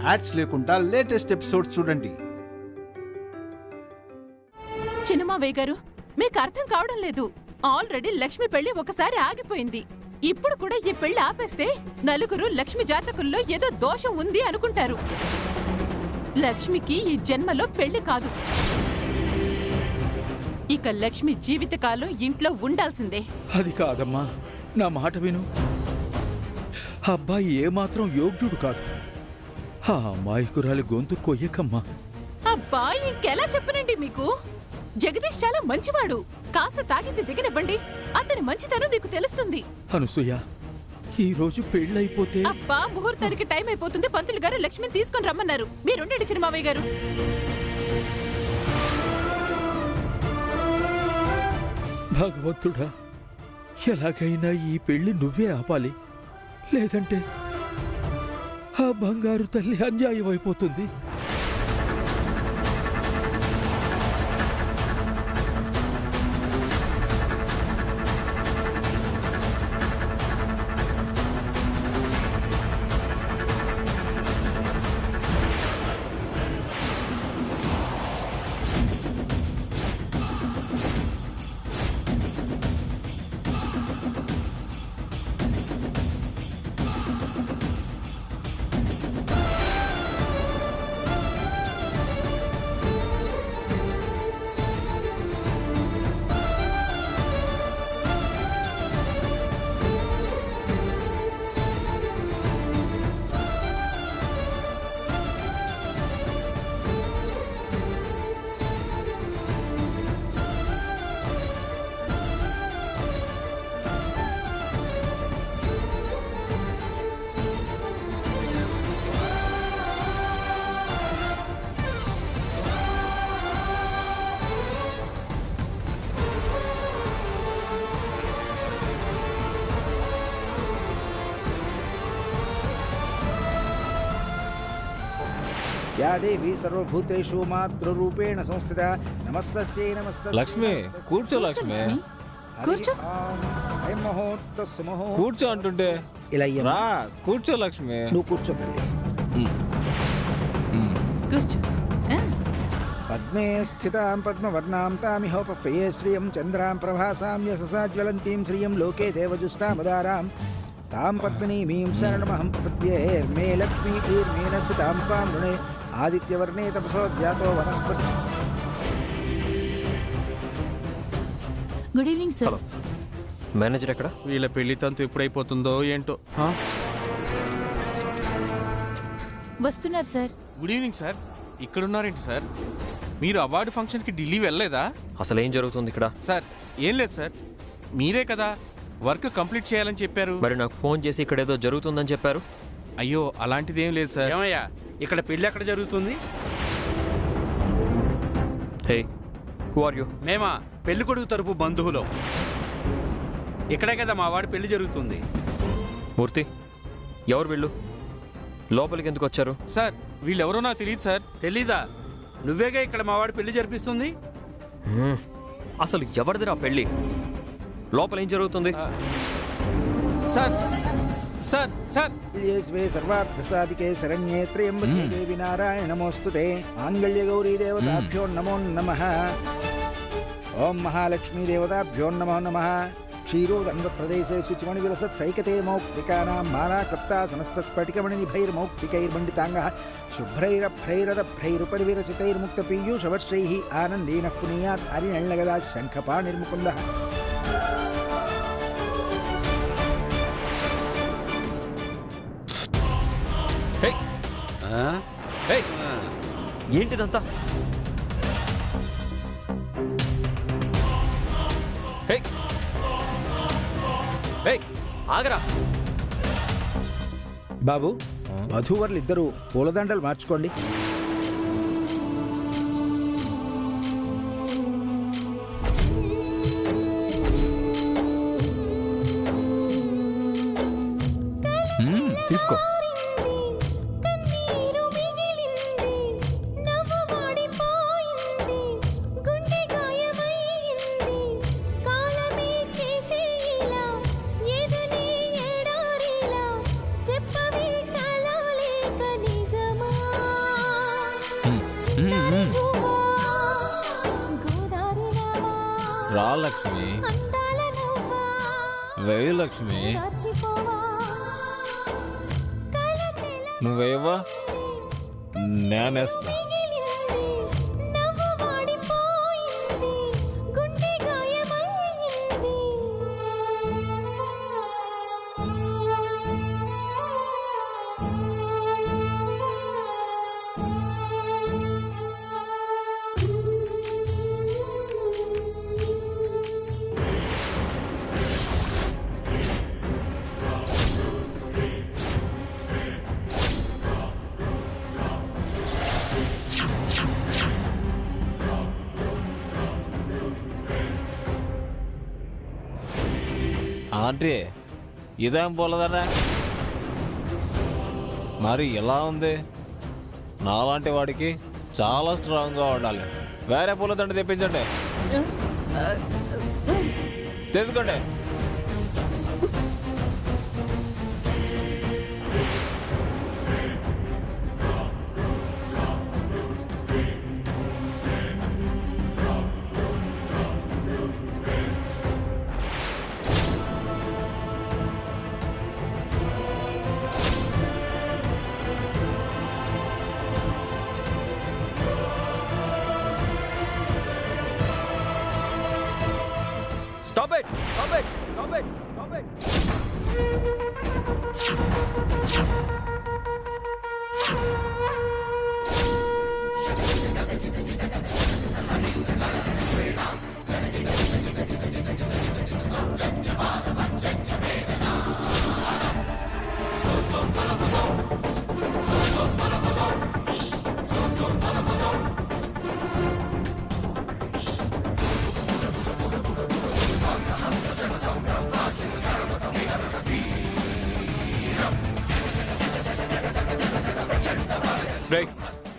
Ads లేకుండా latest episodes చూడండి. చిన్నమావయ్య గారు, మీకు అర్థం కావడం లేదు. ఆల్రెడీ లక్ష్మి పెళ్లి ఒకసారి ఆగిపోయింది. ఇప్పుడు కూడా ఈ పెళ్లి ఆపేస్తే నలుగురు లక్ష్మి జాతకుల్లో ఏదో దోషం ఉంది అనుకుంటారు. లక్ష్మికి ఈ జన్మలో పెళ్లి కాదు. ఇక లక్ష్మి జీవితకాలం ఇంట్లో ఉండాల్సిందే. అది కాదమ్మా, నా మాట విను. అబ్బాయి ఏమాత్రం యోగ్యుడు కాదు. ఆ అమాయకురాలి గొంతు కొయ్యకమ్మా. అబ్బా, ఇంకెలా చెప్పనండి మీకు? జగదీష్ చాలా మంచివాడు. కాస్త తాగింది దిగనివ్వండి, అతని మంచితనం మీకు తెలుస్తుంది. అనసూయ, ఈ రోజు పెళ్ళైపోతే... అబ్బా, ముహూర్తానికి టైం అయిపోతుంది. పంతులు గారు లక్ష్మిని తీసుకొని రమ్మన్నారు. మీరుండండి చిన్నమావయ్య గారు. భగవంతుడా, ఎలాగైనా ఈ పెళ్లి నువ్వే ఆపాలి. లేదంటే ఆ బంగారు తల్లి అన్యాయం అయిపోతుంది. या देवी सर्वभूतेषु मातृरूपेण संस्थिता नमस्तस्यै नमस्तस्यै. లక్ష్మి, కూర్చో లక్ష్మి. కూర్చో. కూర్చో అంటుంటే ఇలా రా, కూర్చో లక్ష్మి. నువ్వు కూర్చో తల్లి. కూర్చో. పద్మే స్థితాం పద్మవర్ణాం తామిహోపఫయే శ్రియం చంద్రాం ప్రభాసాం యశసా జ్వలంతీం శ్రియం లోకే దేవజుష్టాముదారాం తాం పద్మినీమీం శరణమహం ప్రపద్యే. మే లక్ష్మీ ఊర్మేణ స్థితాం త్వాం రుణే ఆదిత్యవర్ణే తపసో జాతో వనస్పతి. Good evening sir. మేనేజర్ ఎక్కడ? వీళ్ళ పెళ్లి తంతు ఎప్పుడైపోతుందో ఏంటో. వస్తున్నారు సార్. Good evening sir. ఇక్కడున్నారేంటి సార్? మీరు అవార్డు ఫంక్షన్కి ఢిల్లీ వెళ్ళలేదా? అసలు ఏం జరుగుతుంది ఇక్కడ? సార్ ఏం లేదు సార్, మీరే కదా వర్క్ కంప్లీట్ చేయాలని చెప్పారు. మరి నాకు ఫోన్ చేసి ఇక్కడ ఏదో జరుగుతుందని చెప్పారు. అయ్యో, అలాంటిది ఏం లేదు సార్. ఏమయ్యా, ఇక్కడ పెళ్లి ఎక్కడ జరుగుతుంది? హే, హూ ఆర్ యు? మేమా పెళ్లి కొడుకు తరపు బంధువులు. ఇక్కడే కదా మా వాడి పెళ్లి జరుగుతుంది. మూర్తి, ఎవరు వీళ్ళు? లోపలికి ఎందుకు వచ్చారు? సార్ వీళ్ళెవరో నాకు తెలియదు సార్. తెలీదా? నువ్వేగా ఇక్కడ మా వాడి పెళ్లి జరిపిస్తుంది. అసలు ఎవరిదిరా పెళ్లి? లోపల ఏం జరుగుతుంది? సార్ సార్ సార్ స్వే సర్వార్థసాధికే శరణ్యే త్రయంబకే దేవి నారాయణ నమోస్తుతే. మాంగళ్య గౌరీ దేవతాభ్యో నమో నమః. ఓం మహాలక్ష్మీ దేవతాభ్యో నమో నమః. క్షీరోదండ ప్రదేశే శుచిమణి విలసత్ సైకతే మౌక్తికానాం మాలా క్లప్తా సమస్తస్ఫటికమణి నిభైర్మౌక్తికైర్మండితాంగః శుభ్రైరభ్రైరదభ్రైరుపరి విరసితైర్ముక్త పీయూషవర్షైః ఆనందేన పునీయాత్ హరిణల్లగదా శంఖపాణిర్ముకుందః. ఏంటిదంతా? ఆగరా బాబు, వధూవరులు ఇద్దరు పూలదండలు మార్చుకోండి. తీసుకో. చెప్పవే కలలేక నిజమా రా లక్ష్మి, వేయు లక్ష్మి. నువ్వేవా నేనేస్తా. ఆంటీ ఇదేం పోలేదన్నా? మరి ఎలా ఉంది? నాలాంటి వాడికి చాలా స్ట్రాంగ్గా ఉండాలి. వేరే పూలదండ తెప్పించండి, తెచ్చుకోండి. Stop it! Stop it! Stop it! Stop it!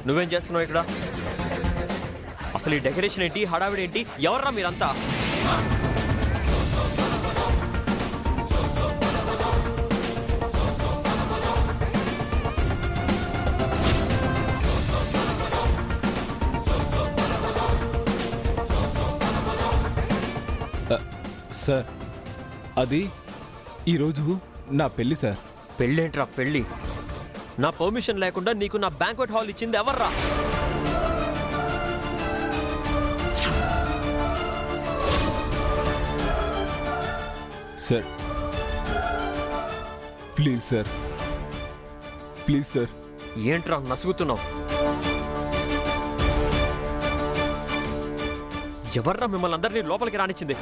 నువ్వేం చేస్తున్నావు ఇక్కడ? అసలు ఈ డెకరేషన్ ఏంటి, హడావిడి ఏంటి? ఎవర్రా మీరంతా? సార్, అది ఈరోజు నా పెళ్ళి సార్. పెళ్ళేంట్రా పెళ్ళి? నా పర్మిషన్ లేకుండా నీకు నా బ్యాంక్వెట్ హాల్ ఇచ్చింది ఎవర్రా? Sir please sir, please sir. ఏంట్రా నసుగుతున్నావు? ఎవర్రా మిమ్మల్ని అందరినీ లోపలికి రానిచ్చింది?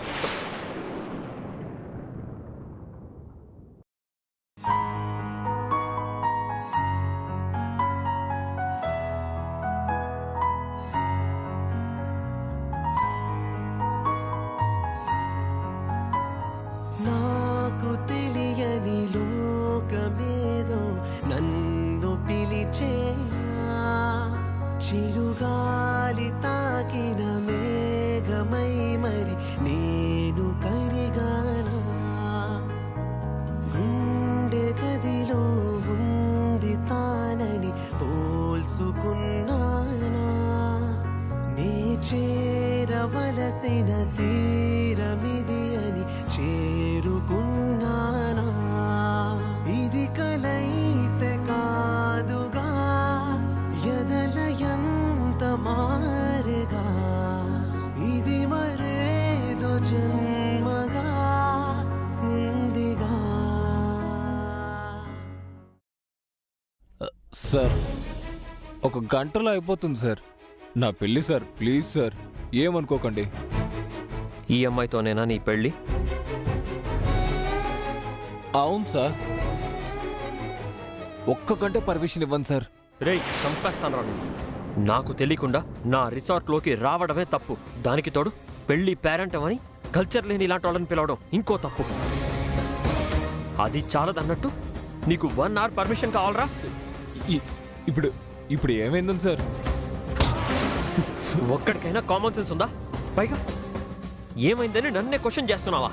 నాకు తెలియని లోకమేదో నన్ను పిలిచేనా, చిరుగాలి తాకిన మేఘమై మరి నేను కరిగానా, గుండె గదిలో ఉంది తానని పోల్చుకున్నానా, నీ చేరవలసిన తీరమిది అని చేరుకున్నానా, ఇది కలైతే కాదుగా ఎదలయంత మారగా, ఇది మరేదో జన్మగా ఉందిగా. సార్, ఒక గంటలో అయిపోతుంది సార్ నా పెళ్ళి సార్. ప్లీజ్ సార్, ఏమనుకోకండి. ఈ అమ్మాయితోనేనా నీ పెళ్ళి? అవును సార్. ఒక్క గంట పర్మిషన్ ఇవ్వండి సార్. రేయ్, చంపేస్తాను రా. నాకు తెలియకుండా నా రిసార్ట్లోకి రావడమే తప్పు. దానికి తోడు పెళ్లి పేరెంట్ అని కల్చర్ లేని ఇలాంటి వాళ్ళని పిలవడం ఇంకో తప్పు. అది చాలదన్నట్టు నీకు 1 hour పర్మిషన్ కావాలరా? ఇప్పుడు ఏమైందని సార్? ఒక్కడికైనా కామన్ సెన్స్ ఉందా? పైగా ఏమైందని నన్నే క్వశ్చన్ చేస్తున్నావా?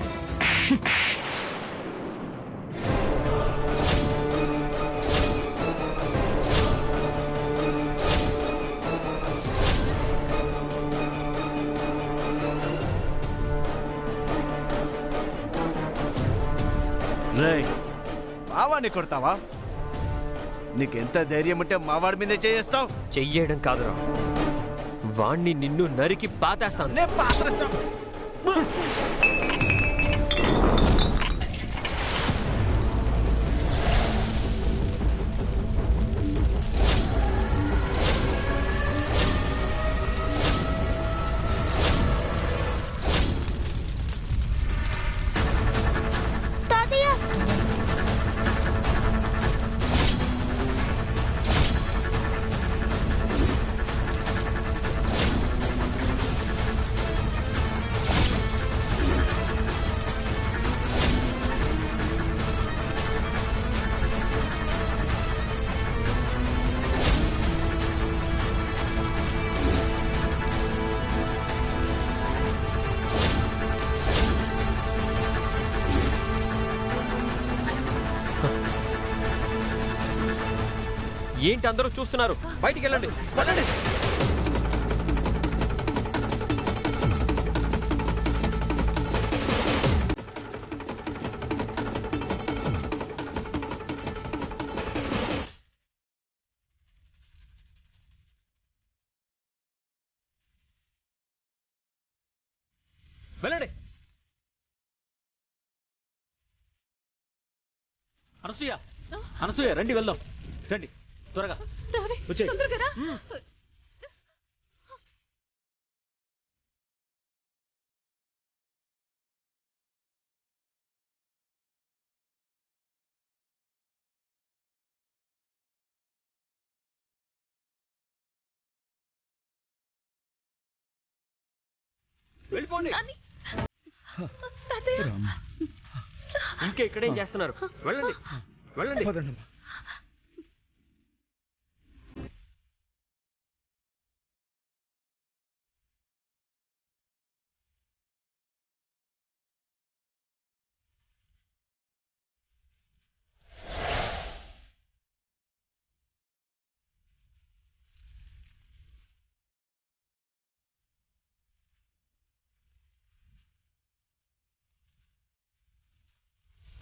మావాడిని కొడతావా? నీకెంత ధైర్యం ఉంటే మావాడి మీదే చేస్తావు? చెయ్యడం కాదురా, వాణ్ణి నిన్ను నరికి పాతేస్తాను. నేను పాత్రేస్తాను. ఏంటి అందరూ చూస్తున్నారు? బయటికి వెళ్ళండి, వెళ్ళండి. వెళ్ళండి. అనసూయ రండి, వెళ్దాం రండి త్వరగా. వెళ్ళిపోండి. ఇంకా ఇక్కడేం చేస్తున్నారు? వెళ్ళండి, వెళ్ళండి.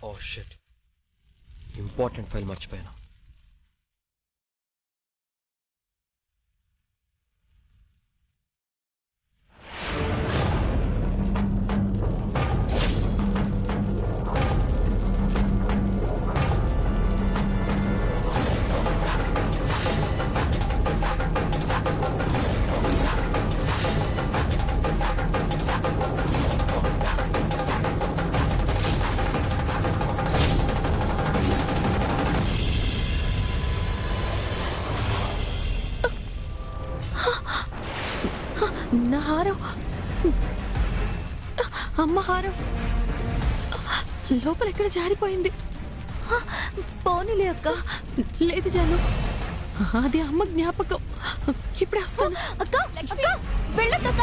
ఓ షిట్, ఇంపార్టెంట్ ఫైల్ మర్చిపోయాను. నా హారం, అమ్మ హారం లోపల ఎక్కడ జారిపోయింది. పోనీలే అక్క. లేదు జాను, అది అమ్మ జ్ఞాపకం. ఇప్పుడే వస్తాను. అక్క అక్క వెళ్ళొద్దక్క.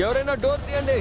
ఎవరైనా డోర్ తీయండి.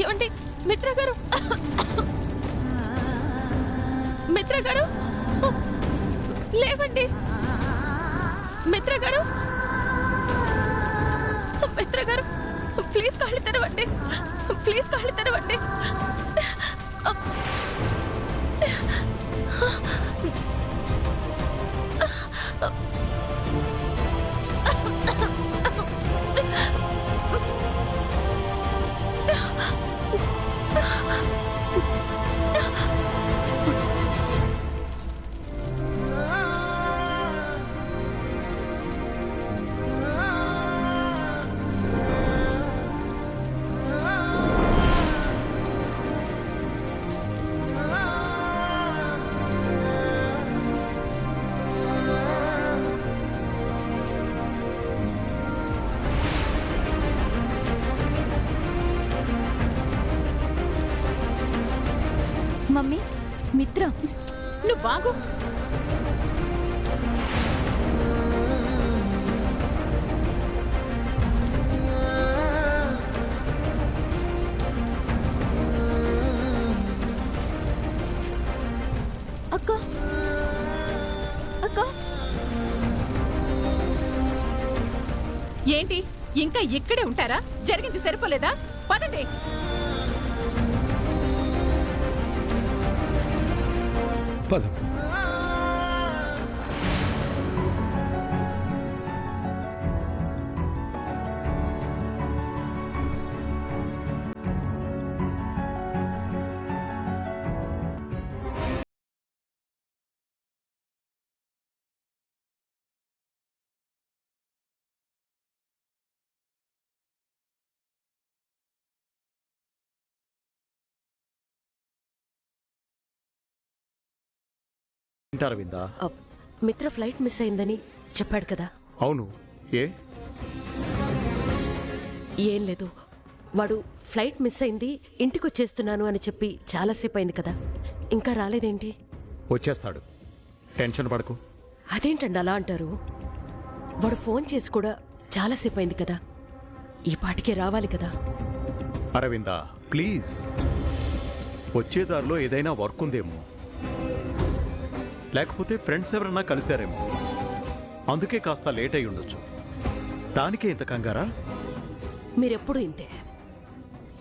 ఏమండి మిత్ర గారు, మిత్ర గారు లేవండి, మిత్ర గారు, మిత్ర గారు ప్లీజ్ కాళ్ళు తెరవండి, ప్లీజ్ కాళ్ళు తెరవండి. మమ్మీ, మిత్ర నువ్వు బాగు. అక్క, అక్క ఏంటి ఇంకా ఇక్కడే ఉంటారా? జరిగింది సరిపోలేదా? పదండి. పదం. అరవిందా, మిత్ర ఫ్లైట్ మిస్ అయిందని చెప్పాడు కదా? అవును. ఏం లేదు, వాడు ఫ్లైట్ మిస్ అయింది ఇంటికి వచ్చేస్తున్నాను అని చెప్పి చాలాసేపు అయింది కదా, ఇంకా రాలేదేంటి? వచ్చేస్తాడు, టెన్షన్ పడకు. అదేంటండి అలా అంటారు? వాడు ఫోన్ చేసి కూడా చాలాసేపు అయింది కదా, ఈ పాటికే రావాలి కదా. అరవిందా ప్లీజ్, వచ్చేదారిలో ఏదైనా వర్క్ ఉందేమో, లేకపోతే ఫ్రెండ్స్ ఎవరన్నా కలిశారేమో, అందుకే కాస్త లేట్ అయి ఉండొచ్చు. దానికే ఇంత కంగారా? మీరెప్పుడు ఇంతే,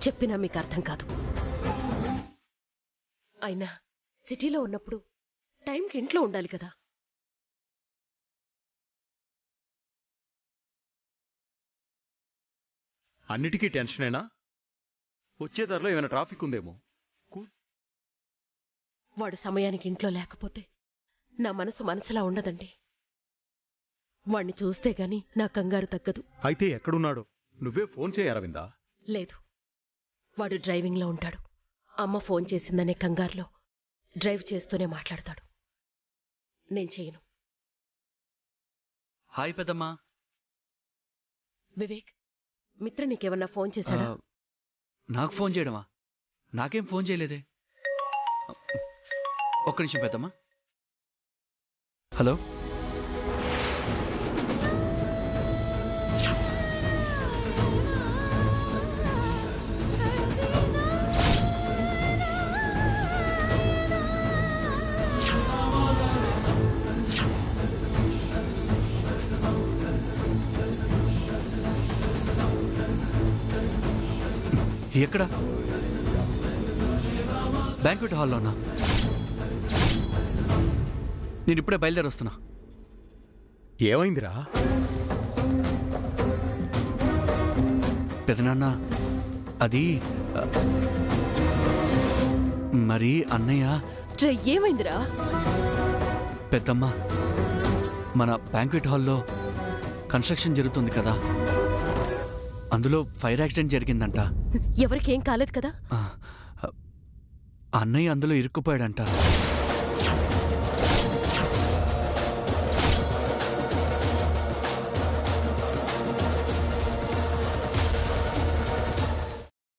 చెప్పినా మీకు అర్థం కాదు. అయినా సిటీలో ఉన్నప్పుడు టైంకి ఇంట్లో ఉండాలి కదా. అన్నిటికీ టెన్షనేనా? వచ్చేదారిలో ఏమైనా ట్రాఫిక్ ఉందేమో. వాడు సమయానికి ఇంట్లో లేకపోతే నా మనసులా ఉండదండి. వాణ్ణి చూస్తే గాని నా కంగారు తగ్గదు. అయితే ఎక్కడున్నాడు? నువ్వే ఫోన్ చేయి అరవిందా. లేదు, వాడు డ్రైవింగ్లో ఉంటాడు. అమ్మ ఫోన్ చేసిందనే కంగారులో డ్రైవ్ చేస్తూనే మాట్లాడతాడు. నేను చేయను. హాయ్ పెద్దమ్మా. వివేక్, మిత్ర నీకేమన్నా ఫోన్ చేశాడా? నాకు ఫోన్ చేయడమా? నాకేం ఫోన్ చేయలేదే. ఒక్క నిమిషం పెద్దమ్మా. హలో, ఎక్కడ? బ్యాంక్వెట్ హాల్లోనా? నేను ఇప్పుడే బయలుదేరి వస్తున్నా. ఏమైందిరా? పెదనాన్న, అది మరి అన్నయ్య. ఏమైందిరా? పెద్దమ్మ, మన బ్యాంక్వెట్ హాల్లో కన్స్ట్రక్షన్ జరుగుతుంది కదా, అందులో ఫైర్ యాక్సిడెంట్ జరిగిందంట. ఎవరికేం కాలేదు కదా? అన్నయ్య అందులో ఇరుక్కుపోయాడంట.